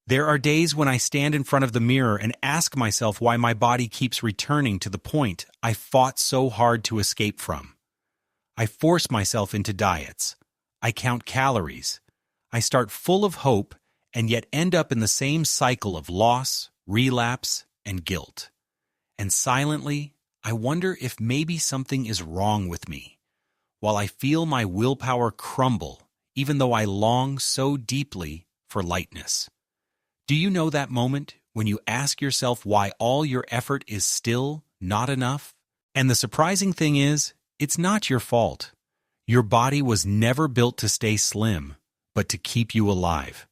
There are days when I stand in front of the mirror and ask myself why my body keeps returning to the point I fought so hard to escape from. I force myself into diets. I count calories. I start full of hope and yet end up in the same cycle of loss, relapse, and guilt. And silently, I wonder if maybe something is wrong with me, while I feel my willpower crumble, even though I long so deeply for lightness. Do you know that moment when you ask yourself why all your effort is still not enough? And the surprising thing is, it's not your fault. Your body was never built to stay slim, but to keep you alive.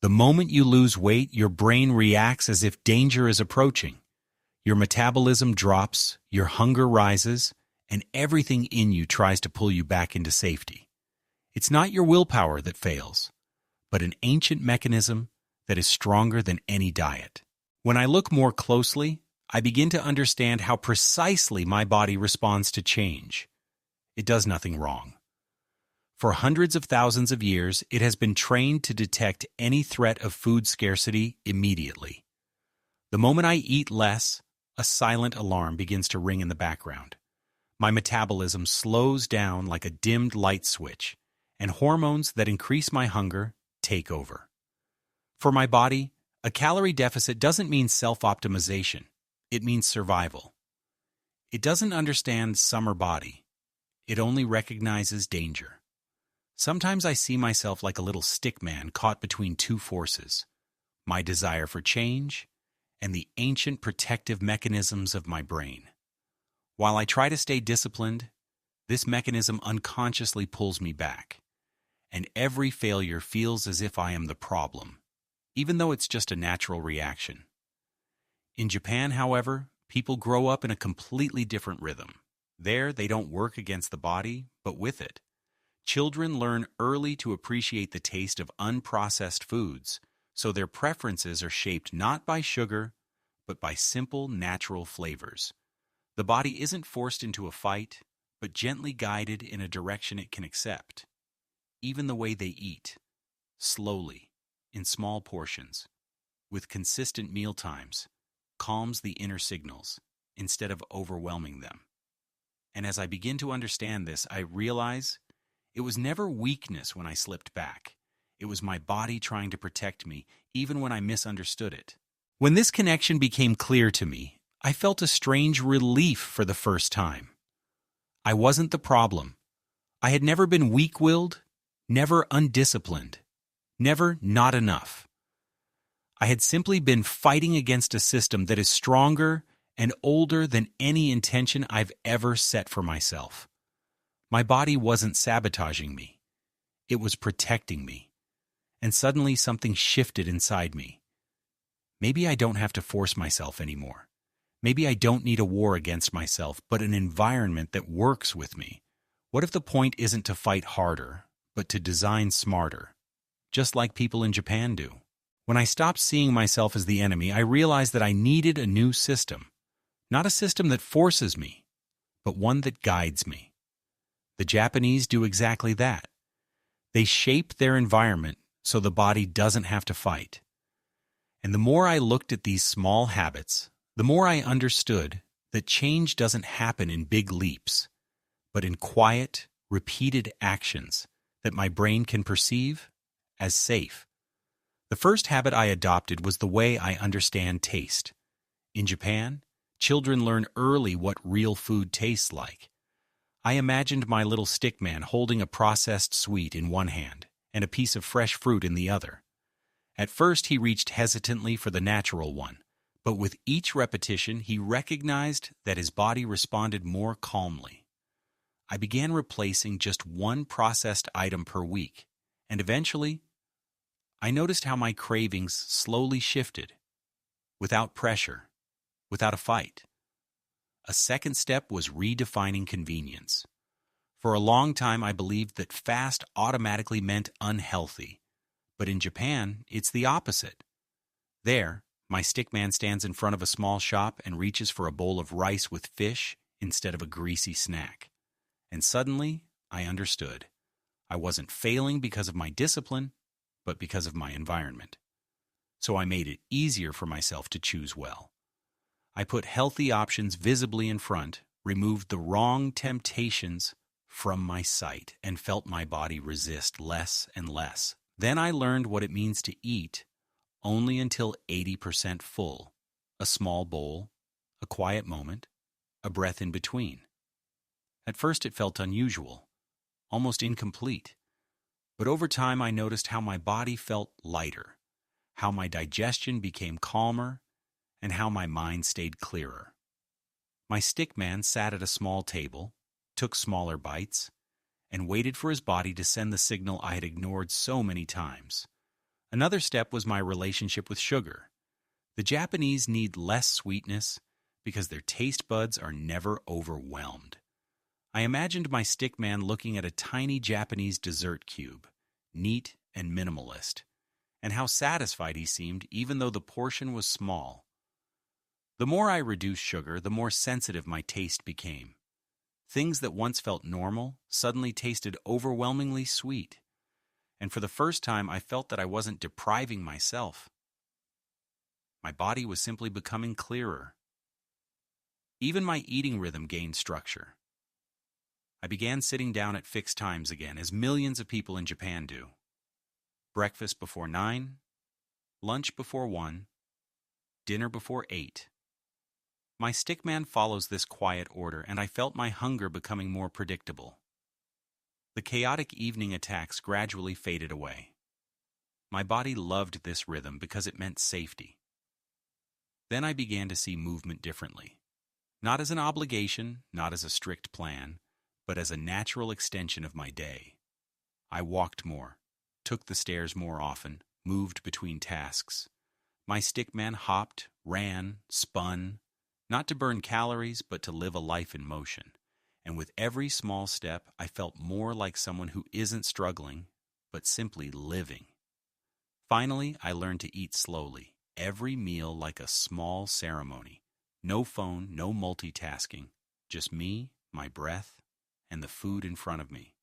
The moment you lose weight, your brain reacts as if danger is approaching. Your metabolism drops, your hunger rises, and everything in you tries to pull you back into safety. It's not your willpower that fails, but an ancient mechanism that is stronger than any diet. When I look more closely, I begin to understand how precisely my body responds to change. It does nothing wrong. For hundreds of thousands of years, it has been trained to detect any threat of food scarcity immediately. The moment I eat less, a silent alarm begins to ring in the background. My metabolism slows down like a dimmed light switch, and hormones that increase my hunger take over. For my body, a calorie deficit doesn't mean self-optimization. It means survival. It doesn't understand summer body. It only recognizes danger. Sometimes I see myself like a little stick man caught between two forces, my desire for change and the ancient protective mechanisms of my brain. While I try to stay disciplined, this mechanism unconsciously pulls me back, and every failure feels as if I am the problem, even though it's just a natural reaction. In Japan, however, people grow up in a completely different rhythm. There, they don't work against the body, but with it. Children learn early to appreciate the taste of unprocessed foods, so their preferences are shaped not by sugar, but by simple, natural flavors. The body isn't forced into a fight, but gently guided in a direction it can accept. Even the way they eat, slowly, in small portions, with consistent meal times, calms the inner signals instead of overwhelming them. And as I begin to understand this, I realize it was never weakness when I slipped back. It was my body trying to protect me, even when I misunderstood it. When this connection became clear to me, I felt a strange relief for the first time. I wasn't the problem. I had never been weak-willed, never undisciplined, never not enough. I had simply been fighting against a system that is stronger and older than any intention I've ever set for myself. My body wasn't sabotaging me. It was protecting me. And suddenly something shifted inside me. Maybe I don't have to force myself anymore. Maybe I don't need a war against myself, but an environment that works with me. What if the point isn't to fight harder, but to design smarter, just like people in Japan do? When I stopped seeing myself as the enemy, I realized that I needed a new system. Not a system that forces me, but one that guides me. The Japanese do exactly that. They shape their environment so the body doesn't have to fight. And the more I looked at these small habits, the more I understood that change doesn't happen in big leaps, but in quiet, repeated actions that my brain can perceive as safe. The first habit I adopted was the way I understand taste. In Japan, children learn early what real food tastes like. I imagined my little stick man holding a processed sweet in one hand and a piece of fresh fruit in the other. At first, he reached hesitantly for the natural one, but with each repetition, he recognized that his body responded more calmly. I began replacing just one processed item per week, and eventually, I noticed how my cravings slowly shifted, without pressure, without a fight. A second step was redefining convenience. For a long time, I believed that fast automatically meant unhealthy. But in Japan, it's the opposite. There, my stickman stands in front of a small shop and reaches for a bowl of rice with fish instead of a greasy snack. And suddenly, I understood. I wasn't failing because of my discipline, but because of my environment. so I made it easier for myself to choose well. I put healthy options visibly in front, removed the wrong temptations from my sight, and felt my body resist less and less. Then I learned what it means to eat only until 80% full, a small bowl, a quiet moment, a breath in between. At first it felt unusual, almost incomplete, but over time I noticed how my body felt lighter, how my digestion became calmer, and how my mind stayed clearer. My stick man sat at a small table, took smaller bites, and waited for his body to send the signal I had ignored so many times. Another step was my relationship with sugar. The Japanese need less sweetness because their taste buds are never overwhelmed. I imagined my stick man looking at a tiny Japanese dessert cube, neat and minimalist, and how satisfied he seemed even though the portion was small. The more I reduced sugar, the more sensitive my taste became. Things that once felt normal suddenly tasted overwhelmingly sweet. And for the first time, I felt that I wasn't depriving myself. My body was simply becoming clearer. Even my eating rhythm gained structure. I began sitting down at fixed times again, as millions of people in Japan do. Breakfast before 9, lunch before 1, dinner before 8. My stickman follows this quiet order, and I felt my hunger becoming more predictable. The chaotic evening attacks gradually faded away. My body loved this rhythm because it meant safety. Then I began to see movement differently. Not as an obligation, not as a strict plan, but as a natural extension of my day. I walked more, took the stairs more often, moved between tasks. My stickman hopped, ran, spun, not to burn calories, but to live a life in motion. And with every small step, I felt more like someone who isn't struggling, but simply living. Finally, I learned to eat slowly, every meal like a small ceremony. No phone, no multitasking, just me, my breath, and the food in front of me.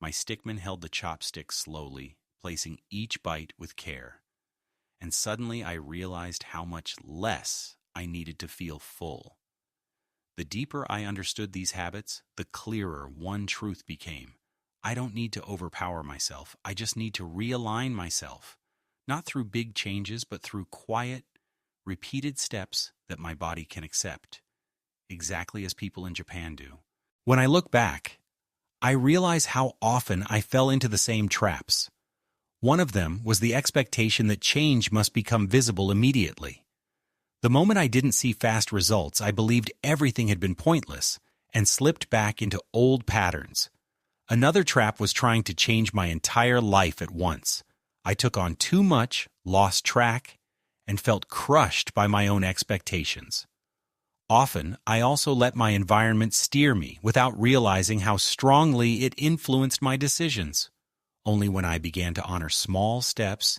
My stickman held the chopstick slowly, placing each bite with care. And suddenly I realized how much less I needed to feel full. The deeper I understood these habits, the clearer one truth became. I don't need to overpower myself. I just need to realign myself, not through big changes, but through quiet, repeated steps that my body can accept, exactly as people in Japan do. When I look back, I realize how often I fell into the same traps. One of them was the expectation that change must become visible immediately. The moment I didn't see fast results, I believed everything had been pointless and slipped back into old patterns. Another trap was trying to change my entire life at once. I took on too much, lost track, and felt crushed by my own expectations. Often, I also let my environment steer me without realizing how strongly it influenced my decisions. Only when I began to honor small steps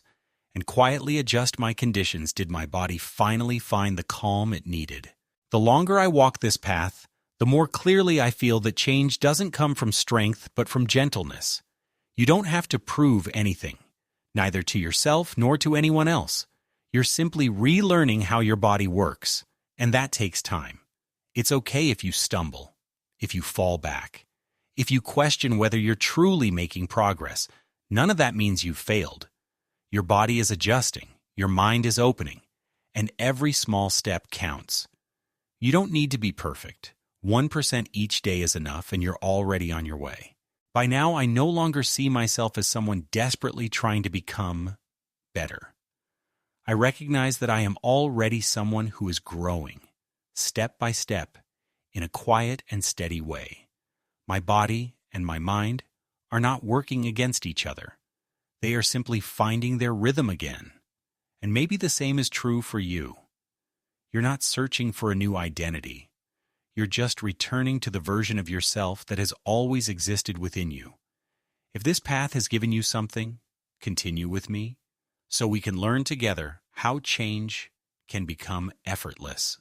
and quietly adjust my conditions did my body finally find the calm it needed. The longer I walk this path, the more clearly I feel that change doesn't come from strength but from gentleness. You don't have to prove anything, neither to yourself nor to anyone else. You're simply relearning how your body works, and that takes time. It's okay if you stumble, if you fall back, if you question whether you're truly making progress. None of that means you've failed. Your body is adjusting, your mind is opening, and every small step counts. You don't need to be perfect. 1% each day is enough, and you're already on your way. By now, I no longer see myself as someone desperately trying to become better. I recognize that I am already someone who is growing, step by step, in a quiet and steady way. My body and my mind are not working against each other. They are simply finding their rhythm again. And maybe the same is true for you. You're not searching for a new identity. You're just returning to the version of yourself that has always existed within you. If this path has given you something, continue with me, so we can learn together how change can become effortless.